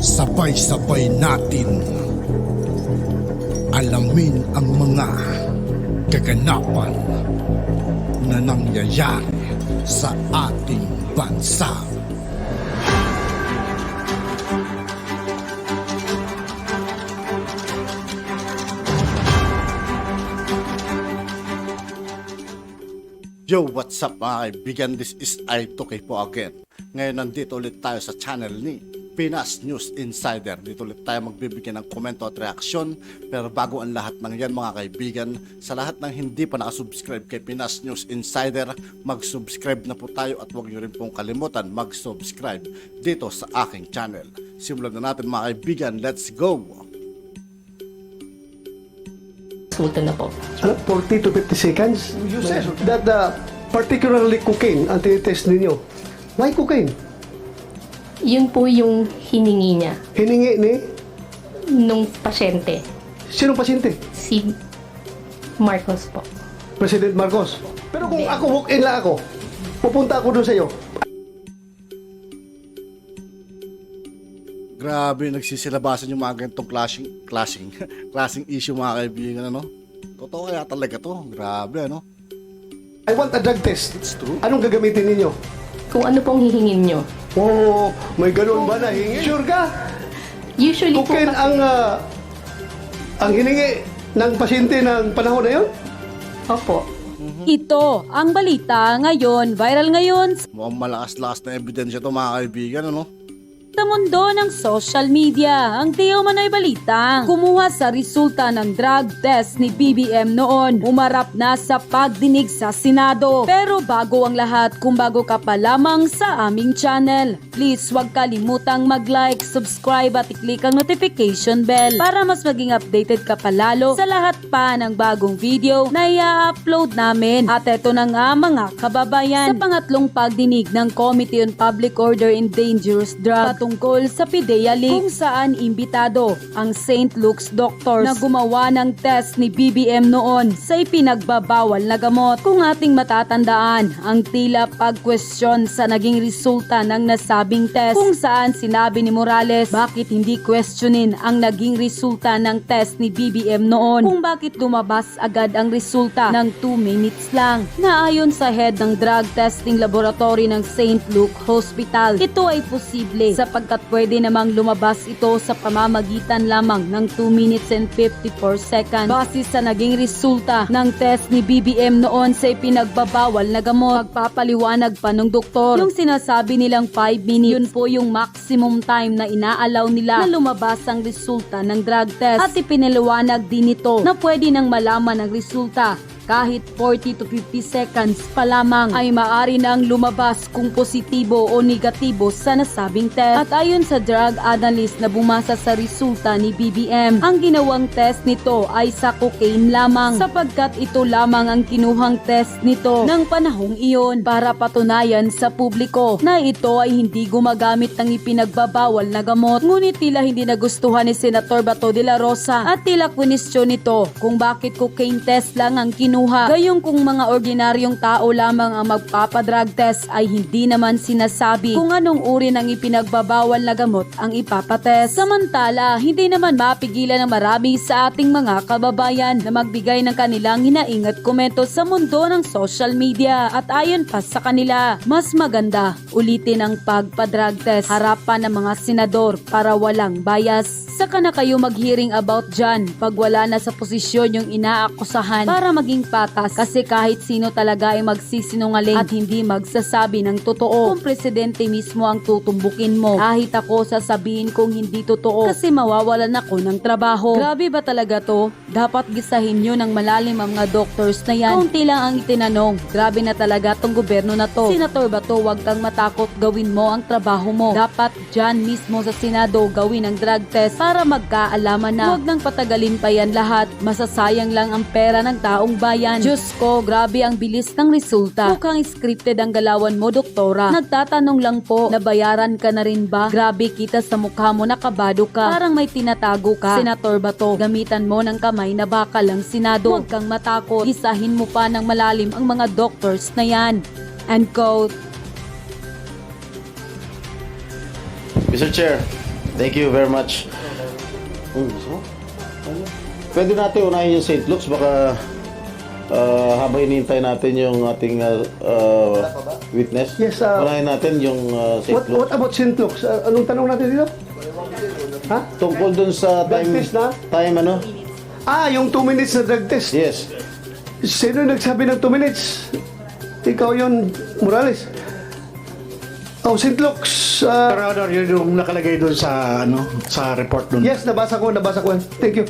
Sabay-sabay natin alamin ang mga kaganapan na nangyayari sa ating bansa. Yo, what's up mga kaibigan? This is I2K po again. Ngayon nandito ulit tayo sa channel ni Pinas News Insider. Dito ulit tayo magbibigay ng komento at reaksyon. Pero bago ang lahat ng yan mga kaibigan, sa lahat ng hindi pa nakasubscribe kay Pinas News Insider, mag-subscribe na po tayo at huwag nyo rin pong kalimutan mag-subscribe dito sa aking channel. Simulan na natin mga kaibigan, let's go! Sultan na po. 40 to 50 seconds? You said that particularly cocaine ang tinitest ninyo. Why cocaine? Yun po yung hiningi niya Hiningi ni nung pasyente, sinong pasyente? si Marcos po. President Marcos. Pero kung Hindi. ako walk-in lang ako, pupunta ako doon sa iyo. Grabe, nagsisilabasan yung mga ganitong klaseng issue mga kaibigan, ano? Totoo kaya talaga to? Grabe, ano? I want a drug test. It's true. Anong gagamitin ninyo? Kung ano pong hihingin nyo. Oh, may ganun ba na hingi? Sure ka? Usually po Cocaine kasi, ang hiningi ng pasyente ng panahon na yun? opo, Ito ang balita ngayon, viral ngayon Mukhang malakas-lakas na ebidensya to mga kaibigan, ano? sa mundo ng social media. Ang di umano'y balita, kumuha sa resulta ng drug test ni BBM noon, umarap na sa pagdinig sa Senado. Pero bago ang lahat, kung bago ka pa lamang sa aming channel, please huwag kalimutang mag-like, subscribe at i-click ang notification bell para mas maging updated ka palalo sa lahat pa ng bagong video na i-upload namin. At eto na nga mga kababayan, sa pangatlong pagdinig ng Committee on Public Order and Dangerous Drugs tungkol sa PIDEA leak, kung saan imbitado ang St. Luke's doctors na gumawa ng test ni BBM noon sa ipinagbabawal na gamot. Kung ating matatandaan, ang tila pag-question sa naging resulta ng nasabing test, kung saan sinabi ni Morales bakit hindi questionin ang naging resulta ng test ni BBM noon, kung bakit lumabas agad ang resulta ng 2 minutes lang. Na ayon sa head ng drug testing laboratory ng St. Luke Hospital, ito ay posible sapagkat pwede namang lumabas ito sa pamamagitan lamang ng 2 minutes and 54 seconds. Base sa naging resulta ng test ni BBM noon sa ipinagbabawal na gamot, magpapaliwanag pa ng doktor, yung sinasabi nilang 5 minutes, yun po yung maximum time na inaalaw nila na lumabas ang resulta ng drug test. At ipinaliwanag din ito na pwede nang malaman ang resulta kahit 40 to 50 seconds pa lamang ay maaari nang lumabas kung positibo o negatibo sa nasabing test. At ayon sa drug analyst na bumasa sa resulta ni BBM, ang ginawang test nito ay sa cocaine lamang sapagkat ito lamang ang kinuhang test nito ng panahong iyon para patunayan sa publiko na ito ay hindi gumagamit ng ipinagbabawal na gamot. Ngunit tila hindi nagustuhan ni Senator Bato de la Rosa at tila kwenisyon nito kung bakit cocaine test lang ang kinuha. Gayong kung mga ordinaryong tao lamang ang magpapadrug test ay hindi naman sinasabi kung anong uri ng ipinagbabawal na gamot ang ipapatest. Samantala, hindi naman mapigilan ng marami sa ating mga kababayan na magbigay ng kanilang hinaing at komento sa mundo ng social media. At ayon pa sa kanila, mas maganda ulitin ang pagpadrug test harapan ng mga senador para walang bias. Saka na kayo mag-hearing about dyan pag wala na sa posisyon yung inaakusahan para maging patas, kasi kahit sino talaga ay magsisinungaling at hindi magsasabi ng totoo. Kung presidente mismo ang tutumbukin mo, kahit ako sasabihin kong hindi totoo kasi mawawalan ako ng trabaho. Grabe ba talaga to? Dapat gisahin nyo ng malalim ang mga doctors na yan. Kaunti lang ang itinanong. Grabe na talaga tong gobyerno na to. Senator Bato, wag kang matakot, gawin mo ang trabaho mo. Dapat dyan mismo sa Senado gawin ang drug test para magkaalaman na. Huwag nang patagalin pa yan lahat. Masasayang lang ang pera ng taong bayan. Diyos ko, grabe ang bilis ng resulta. Mukhang scripted ang galawan mo, doktora. Nagtatanong lang po, nabayaran ka na rin ba? Grabe, kita sa mukha mo, nakabado ka. Parang may tinatago ka. Senator Bato, gamitan mo ng kamay na bakal ang Senado. Huwag kang matakot. Isahin mo pa ng malalim ang mga doctors na yan. End quote. Mr. Chair, Thank you very much. Pwede natin unahin yung St. Luke's, baka habang hinihintay natin yung ating witness. Yes, unahin natin yung St. What Luke's. about St. Luke's? Anong tanong natin dito? Ha? Tungkol dun sa Drug test na? time ano? Yung 2 minutes na drug test. Yes. Sino yung nagsabi ng 2 minutes? Ikaw yun, Morales. Oh, St. Luke's. Your Honor, yun yung nakalagay doon sa sa report doon. Yes, nabasa ko. Thank you.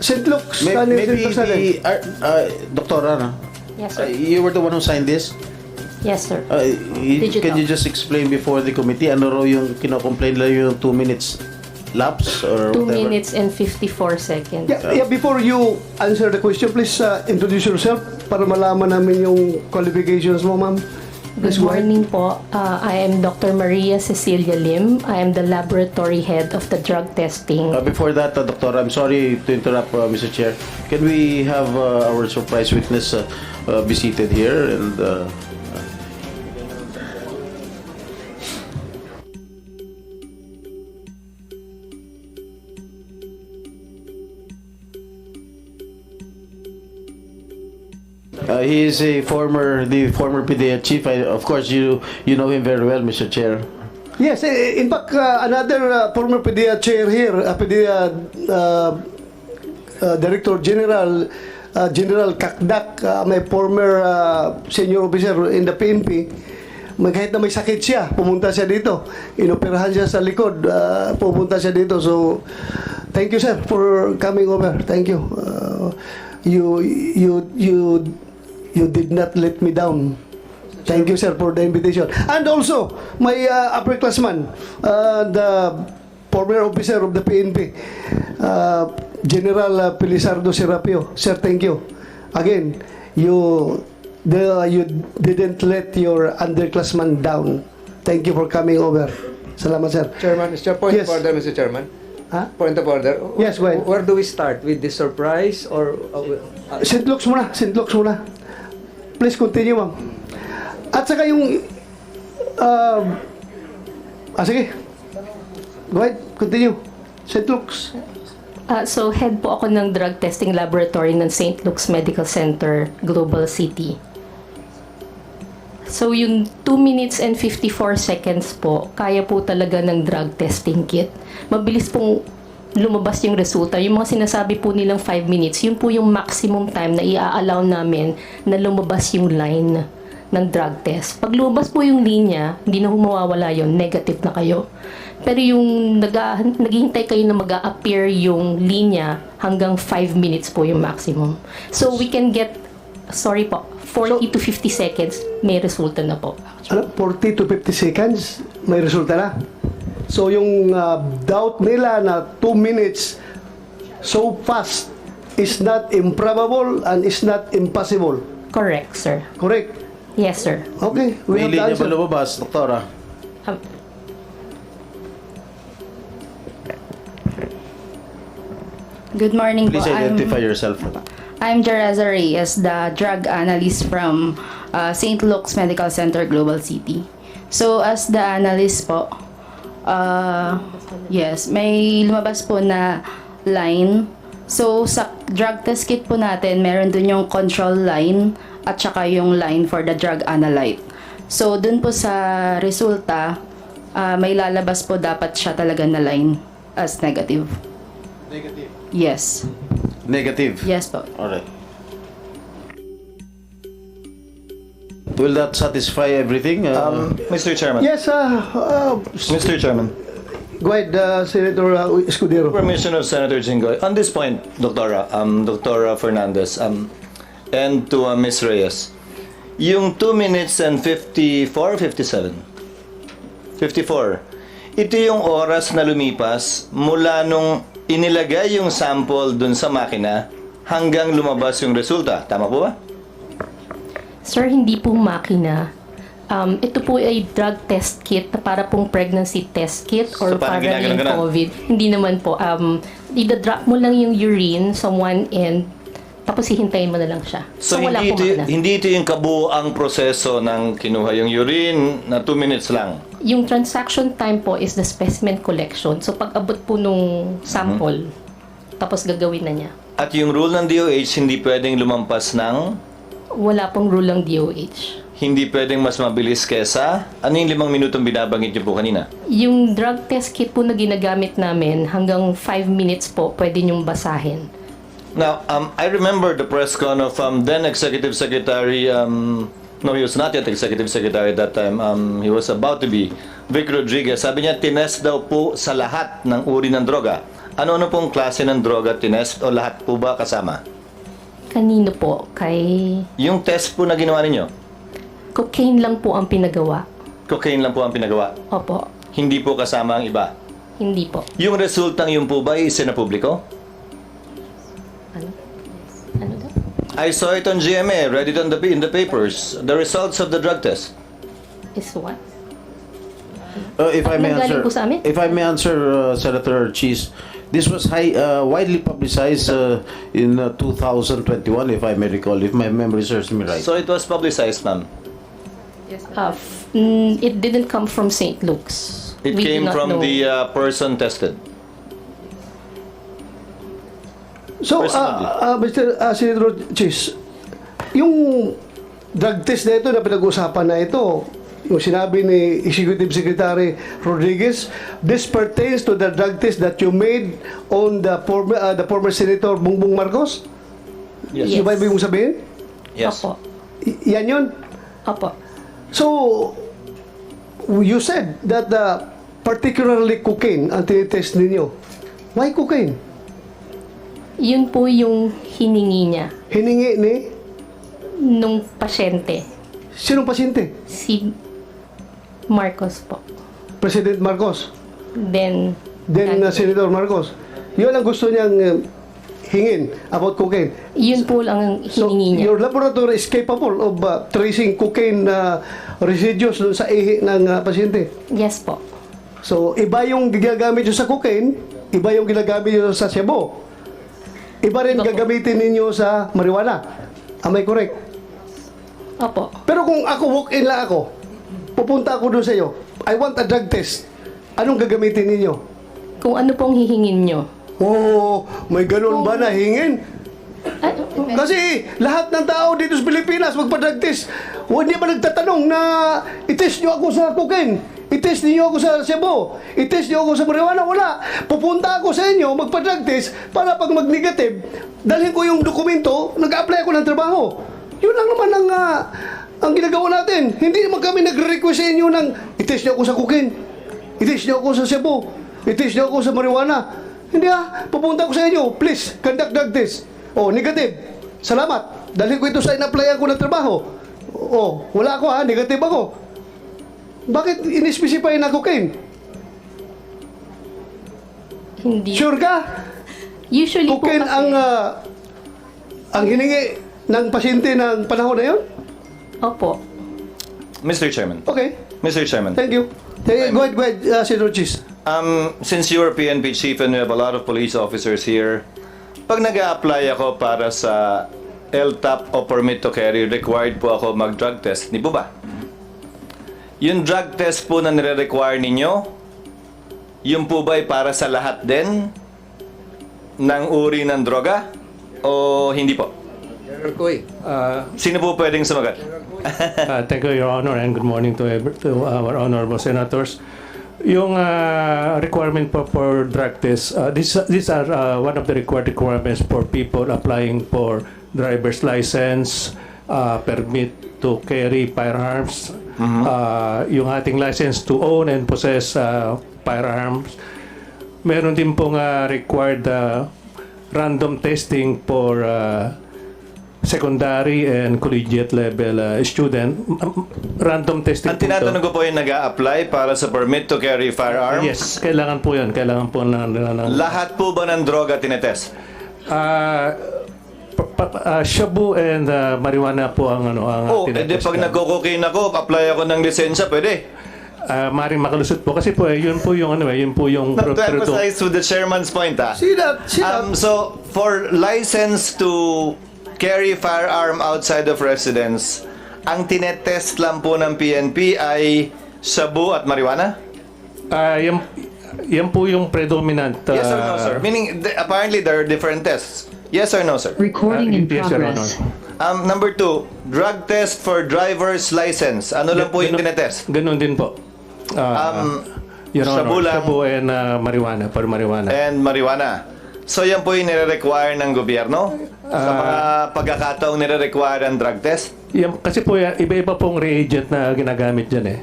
St. Luke's. St. Maybe Luke's natin. Doktora, no? Yes, sir. You were the one who signed this? Yes, sir. Can Digital. you just explain before the committee ano raw yung kino-complain lang yung 2 minutes lapse or 2 whatever? minutes and 54 seconds. Yeah, before you answer the question, please introduce yourself para malaman namin yung qualifications mo, ma'am. Please Good go ahead. morning po. I am Dr. Maria Cecilia Lim. I am the laboratory head of the drug testing. Before that, Doctor, I'm sorry to interrupt, Mr. Chair. Can we have our surprise witness be seated here? And he is the former PDEA chief. Of course, you know him very well, Mr. Chair. Yes, in fact, another former PDEA chair here, PDEA Director General, General Kakdak, may former senior officer in the PNP. Kahit na may sakit siya, pumunta siya dito. Inoperahan siya sa likod, pumunta siya dito. So, thank you, sir, for coming over. Thank you. You did not let me down. Thank you, sir, for the invitation. And also, my upperclassman, the former officer of the PNP, General Pilisardo Serapio. Sir, thank you. Again, you didn't let your underclassman down. Thank you for coming over. Salamat, sir. Chairman, point Yes. of order, Mr. Chairman. Ha? Point of order. Yes, go ahead. Where do we start? With the surprise or... St. Luke's muna. St. Luke's muna. Please continue, ma'am. At saka yung... sige. Go ahead. Continue. St. Luke's. So, head po ako ng drug testing laboratory ng St. Luke's Medical Center, Global City. So, yung 2 minutes and 54 seconds po, kaya po talaga ng drug testing kit. Mabilis pong lumabas yung resulta. Yung mga sinasabi po nilang 5 minutes, yun po yung maximum time na i-allow namin na lumabas yung line ng drug test. Pag lumabas po yung linya, hindi na humawawala yun, negative na kayo. Pero yung naghihintay kayo na mag-a-appear yung linya, hanggang 5 minutes po yung maximum. So, we can get, 40 to 50 seconds, may resulta na po. 40 to 50 seconds, may resulta na. So, yung doubt nila na 2 minutes so fast is not improbable and is not impossible. Correct, sir. Correct? Yes, sir. Okay, we May have the linya ba answer. lumabas, Doktora? Good morning Please po. identify yourself. I'm Jereza Reyes, the drug analyst from St. Luke's Medical Center, Global City. So, as the analyst po, yes, may lumabas po na line. So, sa drug test kit po natin, meron dun yung control line at saka yung line for the drug analyte. So, dun po sa resulta, may lalabas po dapat siya talaga na line as negative. Negative. Yes. Negative. Yes po. Alright. Will that satisfy everything? Mr. Chairman. Yes, Mr. Chairman. go ahead, Senator Escudero. Permission of Senator Jinggoy. On this point, Dr. Fernandez, and to Ms. Reyes, yung 2 minutes and 54, 57? 54. Ito yung oras na lumipas mula nung inilagay yung sample dun sa makina hanggang lumabas yung resulta. Tama po ba? Sir, hindi po makina. Ito po ay drug test kit para pong pregnancy test kit or So, parang para yung ginaganon-ganon? COVID. Hindi naman po. Ida-drop mo lang yung urine sa one end, tapos hihintayin mo na lang siya. So, wala hindi po makina. ito yung kabuuang proseso ng kinuha yung urine na 2 minutes lang. Yung transaction time po is the specimen collection. So pag abot po nung sample, tapos gagawin na niya. At yung rule ng DOH, hindi pwedeng lumampas ng, Wala pong rule ng DOH. hindi pwedeng mas mabilis kesa, ano yung 5 minutong binabanggit niyo po kanina? Yung drug test kit po na ginagamit namin, hanggang 5 minutes po pwede niyong basahin. Now, I remember the press con of then Executive Secretary, no, he was not yet Executive Secretary at that time, he was about to be, Vic Rodriguez. Sabi niya, tinest daw po sa lahat ng uri ng droga. Ano-ano pong klase ng droga tinest o lahat po ba kasama? Kanino po? Kay Yung test po na ginawa ninyo, cocaine lang po ang pinagawa. cocaine lang po ang pinagawa. Opo, Hindi po kasama ang iba. hindi po. Yung resultang yun po ba isinapubliko? Ano daw? I saw it on GMA, read it on in the papers. The results of the drug test. Is what? If I may Nanggaling answer, po sa amin? if I may answer, Senator Cheese, this was widely publicized in 2021, if I may recall, if my memory serves me right. So it was publicized, ma'am. It didn't come from St. Luke's. It We do came not from know. the person tested. So, Personally. Mr. Senator Chis, yung drug test na ito na pinag-usapan na ito, yung sinabi ni Executive Secretary Rodriguez, this pertains to the drug test that you made on the former Senator Bongbong Marcos? Yes. Yung ba ibig mong sabihin? Yes. Opo. Yan yun? Opo. So, you said that particularly cocaine ang tinitest ninyo. Why cocaine? Yun po yung hiningi niya Hiningi ni nung pasyente. sinong pasyente? Si Marcos po. President Marcos. Then Senator Marcos. Yun ang gusto niyang hingin about cocaine. yun po lang ang So, hiningi niya. your laboratory is capable of tracing cocaine residues dun sa ihi ng pasyente. Yes po. So, iba yung ginagamit nyo sa cocaine, iba yung ginagamit nyo sa sebo. Iba rin Iba po. gagamitin ninyo sa marijuana. Am I correct? Opo. Pero kung ako, walk-in lang ako, pupunta ako doon sa iyo, I want a drug test. Anong gagamitin ninyo? Kung ano pong hihingin nyo. Oh, may ganun ba na hingin? Kasi lahat ng tao dito sa Pilipinas magpa-drug test. Hindi ba nagtatanong na i-test nyo ako sa cocaine? I-test niyo ako sa Cebu? I-test niyo ako sa marijuana? Wala. Pupunta ako sa inyo, magpa-drug test para pag mag-negative, dalhin ko yung dokumento, nag-apply ako ng trabaho. Yun lang naman ang ginagawa natin. Hindi naman kami nagre-request sa inyo ng i-test niyo ako sa cocaine. I-test niyo ako sa Cebu. I-test niyo ako sa marijuana. Hindi pupunta ako sa inyo. Please, conduct drug test. Oh, negative. Salamat. Dahil ko ito sa in-applyan ko ng trabaho. Oh, wala ako negative ako. Bakit in-specify na cocaine? Hindi. Sure ka? Usually Cocaine po kasi, ang hiningi ng pasyente ng panahon na yun? Opo. Mr. Chairman. Okay. Mr. Chairman. Thank you. Go ahead, Senator Chis. Since you're a PNP chief and we have a lot of police officers here, pag nag-a-apply ako para sa LTAP o permit to carry, required po ako mag-drug test. Di po ba? Yung drug test po na nire-require ninyo, yun po ba ay para sa lahat din ng uri ng droga? O hindi po? General Koy, Sino po pwedeng sumagot? Thank you, Your Honor, and good morning to our honorable senators. Yung requirement po for drug test, these are one of the requirements for people applying for driver's license, permit to carry firearms, yung ating license to own and possess firearms. Meron din pong required random testing for secondary and collegiate level student. Random testing Ang tinatanong ko po yung nag-a-apply para sa permit to carry firearms. Yes, kailangan po yan. Kailangan po ng Lahat po ba ng droga tinetest? shabu and marijuana po ang Oh, edi pag nagko-cocaine ako, apply ako ng lisensya, pwede. maring makalusot po kasi po yun po yung yun po yung To emphasize to the chairman's point, See that? So, for license to carry firearm outside of residence, ang tinetest lang po ng PNP ay shabu at marijuana? Yan po yung predominant. Yes or no, sir? Meaning, apparently there are different tests. Yes or no, sir? Recording in yes, Your progress. Honor. Number 2, drug test for driver's license. Ano lang po yung tinetest? Ganun din po. Your Honor, shabu lang. shabu and marijuana, for marijuana. And marijuana. So yan po yung nire-require ng gobyerno? Sa mga pagkakataong nire-require ng drug test? Yan, kasi po yan, iba-iba pong reagent na ginagamit dyan eh.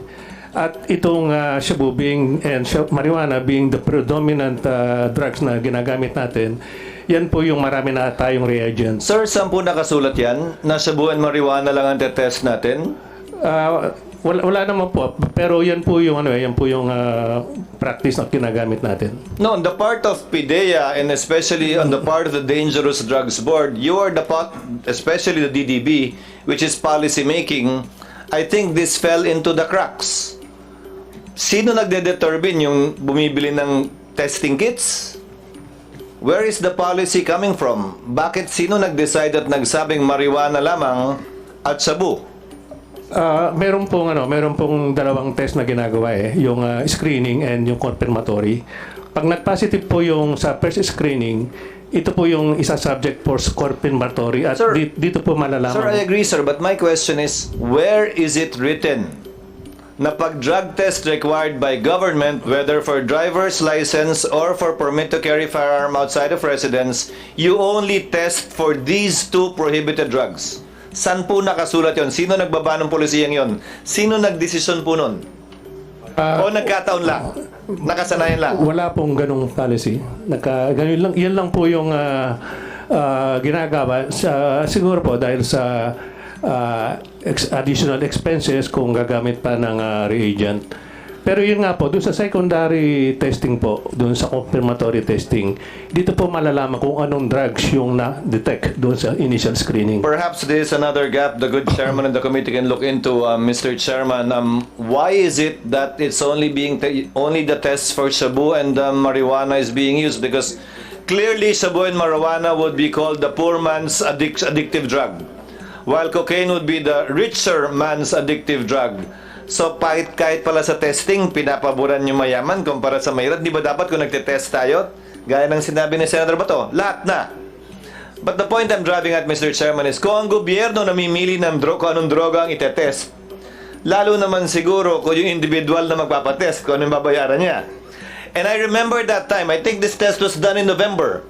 At itong shabu and marijuana being the predominant drugs na ginagamit natin, yan po yung marami na tayong reagents. Sir, saan po nakasulat yan? Na shabu and marijuana lang ang test natin? Wala naman po, pero yan po yung practice na ginagamit natin. No, on the part of PIDEA and especially on the part of the Dangerous Drugs Board, you are the part, especially the DDB, which is policy making. I think this fell into the cracks. Sino nagde-determine yung bumibili ng testing kits? Where is the policy coming from? Bakit sino nag-decide at nagsabing marijuana lamang at shabu? Meron pong dalawang test na ginagawa eh, yung screening and yung confirmatory. Pag nag-positive po yung sa first screening, ito po yung isa subject for confirmatory at Sir, dito po malalaman. Sir, I agree, sir, but my question is, where is it written na pag drug test required by government, whether for driver's license or for permit to carry firearm outside of residence, you only test for these two prohibited drugs? San po nakasulat yon? Sino nagbaba ng polisiyang yon? Sino nagdesisyon po nun? O nagkataon lang? Nakasanayan lang? Wala pong ganung policy. Ganun lang, yan lang po yung ginagawa siguro po dahil sa additional expenses kung gagamit pa ng reagent. Pero yun nga po, doon sa secondary testing po, doon sa confirmatory testing, dito po malalaman kung anong drugs yung na-detect doon sa initial screening. Perhaps there is another gap the good chairman of the committee can look into, Mr. Chairman. Why is it that it's only only the tests for shabu and marijuana is being used? Because clearly shabu and marijuana would be called the poor man's addictive drug, while cocaine would be the richer man's addictive drug. So kahit pala sa testing, pinapaboran yung mayaman kumpara sa mahirap. Di ba dapat kung nagtitest tayo, gaya ng sinabi ni Senator Bato, lahat na. But the point I'm driving at, Mr. Chairman, is kung ang gobyerno namimili ng kung anong droga ang itetest, lalo naman siguro kung yung individual na magpapatest, kung anong babayaran niya. And I remember that time, I think this test was done in November,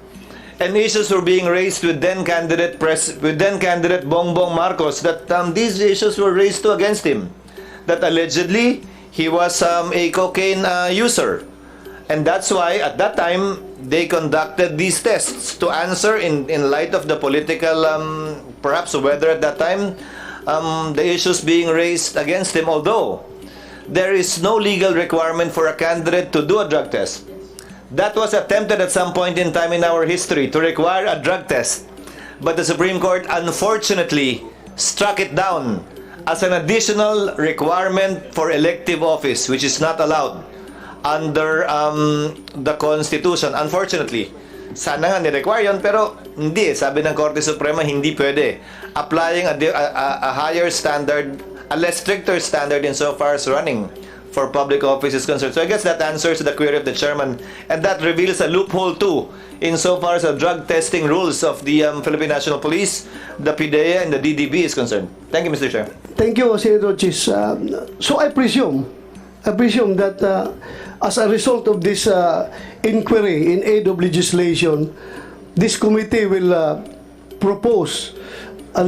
and issues were being raised with then candidate Bongbong Marcos that these issues were raised against him. That allegedly he was a cocaine user, and that's why at that time they conducted these tests to answer in light of the political perhaps weather at that time, the issues being raised against him. Although there is no legal requirement for a candidate to do a drug test, that was attempted at some point in time in our history to require a drug test, but the Supreme Court unfortunately struck it down as an additional requirement for elective office, which is not allowed under the Constitution. Unfortunately, sana nga ni-require yun, pero hindi. Sabi ng Korte Suprema, hindi pwede. Applying a higher standard, a less stricter standard insofar as running for public office is concerned. So I guess that answers the query of the chairman, and that reveals a loophole too insofar as the drug testing rules of the Philippine National Police, the PIDEA, and the DDB is concerned. Thank you, Mr. Chair. Thank you, Senator Chis. So I presume that as a result of this inquiry in aid of legislation, this committee will propose a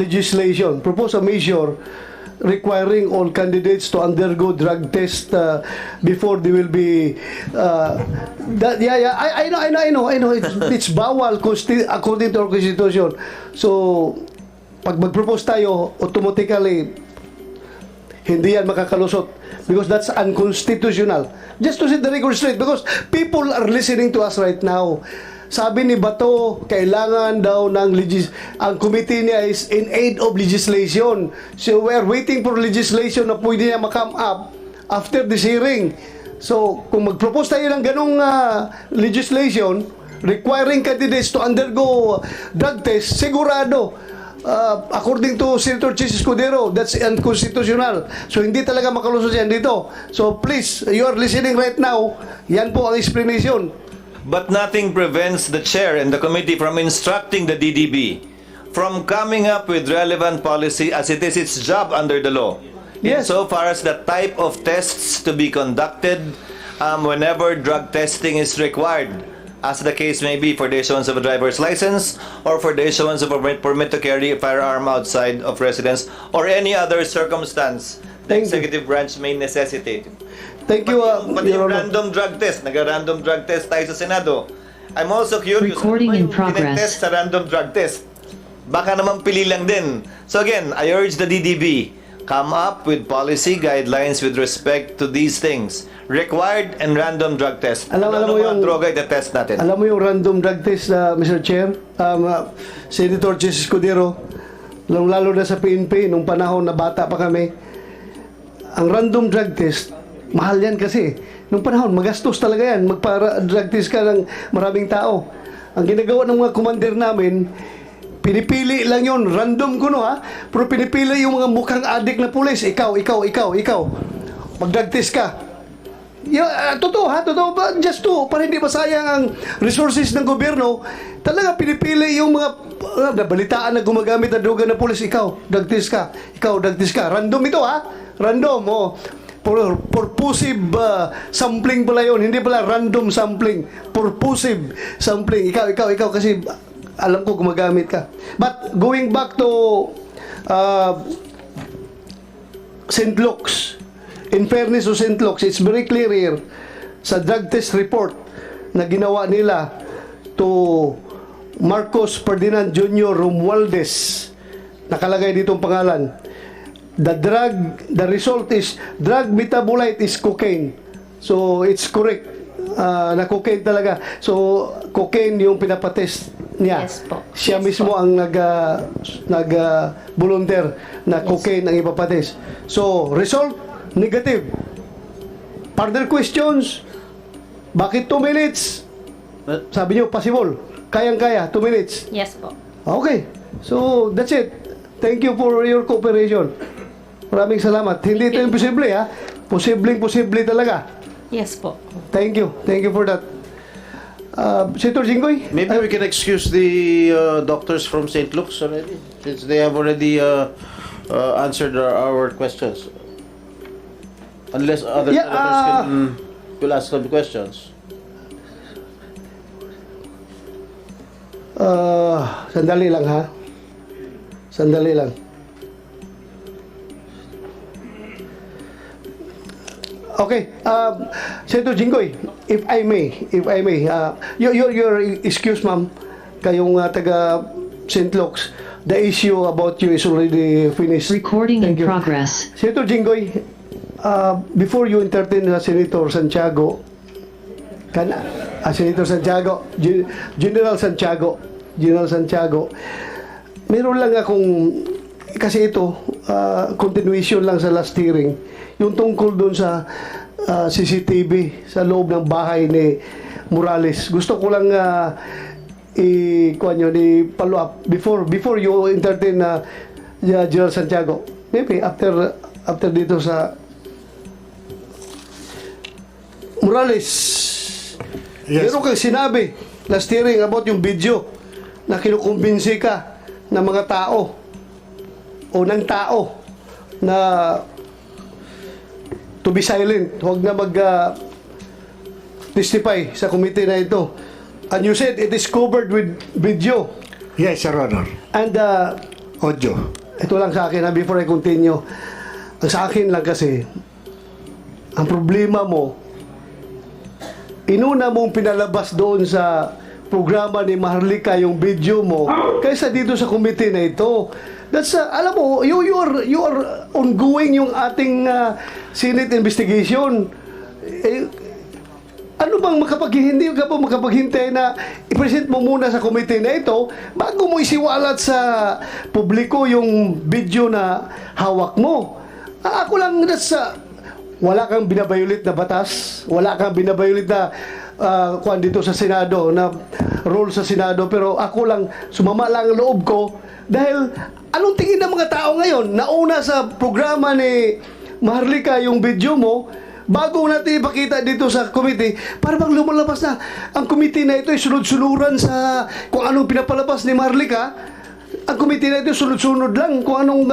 measure requiring all candidates to undergo drug test before they will be I know it's bawal according to our constitution. So pag mag-propose tayo, automatically hindi yan makakalusot because that's unconstitutional. Just to set the record straight, because people are listening to us right now. Sabi ni Bato, kailangan daw ng ang committee niya is in aid of legislation. So we are waiting for legislation na pwede niya ma-come up after this hearing. So kung mag-propose tayo ng ganong legislation requiring candidates to undergo drug test, sigurado according to Senator Chis Escudero, that's unconstitutional. So hindi talaga makalusot yan dito. So please, you are listening right now. Yan po ang explanation. But nothing prevents the chair and the committee from instructing the DDB from coming up with relevant policy as it is its job under the law. Yes. Insofar as the type of tests to be conducted whenever drug testing is required, as the case may be for the issuance of a driver's license or for the issuance of a permit to carry a firearm outside of residence or any other circumstance the Thank you. executive branch may necessitate. Thank you, Pati Your yung Honor. random drug test, nag-random drug test tayo sa Senado. I'm also curious, Recording ano ba in yung progress. tinetest sa random drug test? Baka naman pili lang din. So again, I urge the DDB, come up with policy guidelines with respect to these things. Required and random drug test. Alam Ano mo mga yung- droga i-test natin? Alam mo yung random drug test, Mr. Chair, Senator Chis Escudero, lalo na sa PNP, nung panahon na bata pa kami, ang random drug test, mahal yan kasi. Nung panahon, magastos talaga yan. Magpa-drug test ka ng maraming tao. Ang ginagawa ng mga commander namin, pinipili lang yon, random ko no ha, pero pinipili yung mga mukhang adik na pulis. Ikaw. Mag-drug test ka. Totoo ha, totoo ba? Just to, para hindi masayang ang resources ng gobyerno, talaga pinipili yung mga nabalitaan na gumagamit ng droga na pulis. Ikaw, drug test ka. Random ito ha, random. Oh. Purposive sampling pala yun, hindi pala random sampling. Purposive sampling. Ikaw, kasi alam ko gumagamit ka. But going back to St. Luke's, in fairness to St. Luke's, it's very clear here sa drug test report na ginawa nila to Marcos Ferdinand Jr. Romualdez, nakalagay dito ang pangalan. The result is drug metabolite is cocaine. So it's correct na cocaine talaga. So cocaine yung pinapatest niya. Yes po. Siya Yes mismo po. ang volunteer na cocaine ang ipapatest. So result negative. Further questions? Bakit 2 minutes? Sabi niyo possible. Kayang-kaya 2 minutes. Yes po. Okay. So, that's it. Thank you for your cooperation. Maraming salamat. Hindi ito imposible, ha? Posibleng-posible talaga. Yes po. Thank you. Thank you for that. Senator Jinggoy? Maybe we can excuse the doctors from St. Luke's already, since they have already answered our questions. Unless other senators will ask some questions. Sandali lang, ha? Sandali lang. Okay, Senator Jinggoy, if I may, your excuse, ma'am, kayong taga St. Luke's, the issue about you is already finished. Recording in Thank you. progress. Senator Jinggoy, before you entertain Senator Santiago, Senator Santiago, General Santiago, meron lang akong, kasi ito, continuation lang sa last hearing, yung tungkol dun sa CCTV sa loob ng bahay ni Morales. Gusto ko lang i-follow up before you entertain General Santiago. Maybe after dito sa Morales. Yes. Meron kang sinabi last hearing about yung video na kinukumbinsi ka ng mga tao o ng tao na to be silent, huwag na testify sa committee na ito. And you said it is covered with video. Yes, Your Honor. And Audio. ito lang sa akin, before I continue. Ang sa akin lang kasi, ang problema mo, inuna mong pinalabas doon sa programa ni Maharlika yung video mo kaysa dito sa committee na ito. That's alam mo, you are ongoing yung ating Senate investigation. Ano bang hindi ka pa makapaghintay na i-present mo muna sa committee na ito bago mo isiwalat sa publiko yung video na hawak mo? Ako lang wala kang binabayulit na batas, wala kang binabayulit na kuan dito sa Senado, na role sa Senado, pero ako lang, sumama lang ang loob ko dahil anong tingin ng mga tao ngayon? Nauna sa programa ni Maharlika yung video mo, bago natin ipakita dito sa committee, para bang lumalabas na ang committee na ito ay sunod-sunuran sa kung anong pinapalabas ni Maharlika. Ang committee na ito sunod-sunod lang kung anong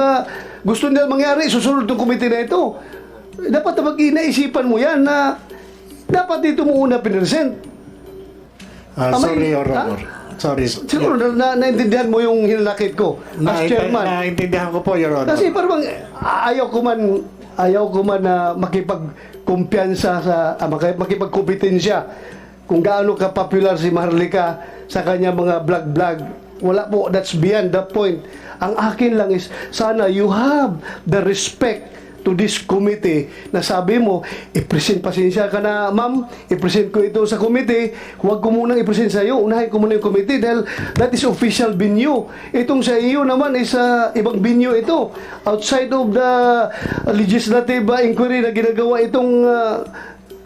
gusto nila mangyari, susunod ng committee na ito. Dapat na mag-inaisipan mo yan na dapat dito mo una pinresent. Sorry, Your Honor. Sorry. Siguro naintindihan mo yung hinanakit ko as chairman. Naintindihan ko po, Your Honor. Kasi parang ayaw ko man na makipagkumpiyansa sa makipagkompetensya kung gaano ka popular si Maharlika sa kanya mga vlog. Wala po, that's beyond the point. Ang akin lang is, sana you have the respect to this committee na sabi mo, pasensya ka na, ma'am, i-present ko ito sa committee, huwag ko munang i-present sa iyo, unahin ko muna yung committee dahil that is official venue. Itong sa iyo naman is ibang venue ito. Outside of the legislative inquiry na ginagawa itong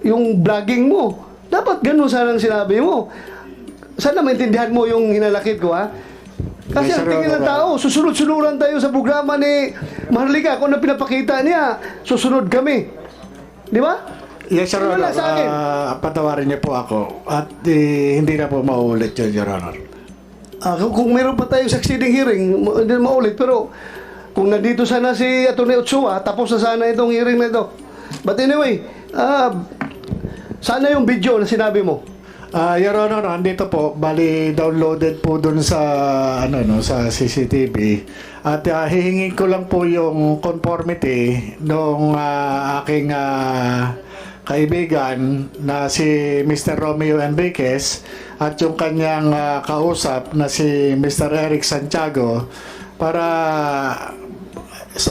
yung vlogging mo. Dapat ganun sanang sinabi mo. Sana maintindihan mo yung hinalakit ko, ha? Kasi Yes, ang sir, tingin ng tao, susunod-sunuran tayo sa programa ni Maharlika. Kung ano pinapakita niya, susunod kami. Di ba? Yes, Your Wala Honor. sa akin. Patawarin niyo po ako. At hindi na po maulit yun, Your Honor. Kung meron pa tayong succeeding hearing, hindi na maulit. Pero kung nandito sana si Atty. Ochoa, tapos na sana itong hearing na ito. But anyway, sana yung video na sinabi mo. Your Honor, andito po, bali downloaded po dun sa sa CCTV at hihingin ko lang po yung conformity nung aking kaibigan na si Mr. Romeo Enriquez at yung kanyang kausap na si Mr. Eric Santiago para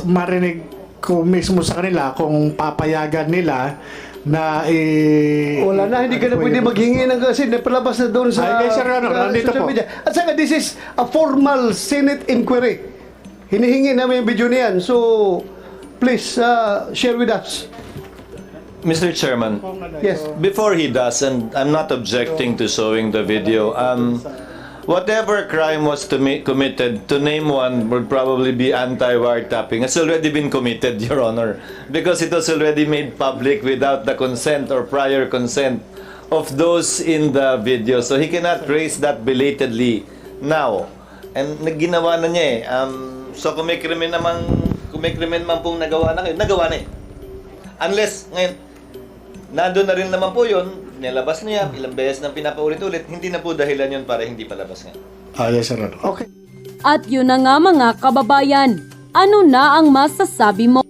marinig ko mismo sa kanila kung papayagan nila na Wala na, hindi ka na pwede maghingi ng kasi napalabas na doon sa Yes, Your Honor, nandito social po. media. At saka, this is a formal Senate inquiry. Hinihingi namin yung video niyan. So, please, share with us. Mr. Chairman, Yes. before he does, and I'm not objecting to showing the video, whatever crime was committed, to name one would probably be anti-wiretapping. It's already been committed, Your Honor, because it was already made public without the consent or prior consent of those in the video. So he cannot raise that belatedly now. And ginawa na niya eh. So kung may krimen man pong nagawa na kayo, nagawa na eh. Unless, ngayon, nandun na rin naman po yun, nilabas niya, ilang beses nang pinapaulit-ulit, hindi na po dahilan yun para hindi palabas nga. Yes, Your Honor. Okay. At yun na nga mga kababayan, ano na ang masasabi mo?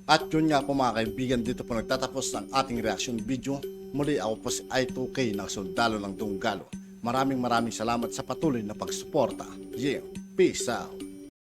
At yun nga po mga kaibigan, dito po nagtatapos ng ating reaction video. Muli ako po si I2K ng Sundalo ng Dunggalo. Maraming salamat sa patuloy na pagsuporta. Yeah, peace out.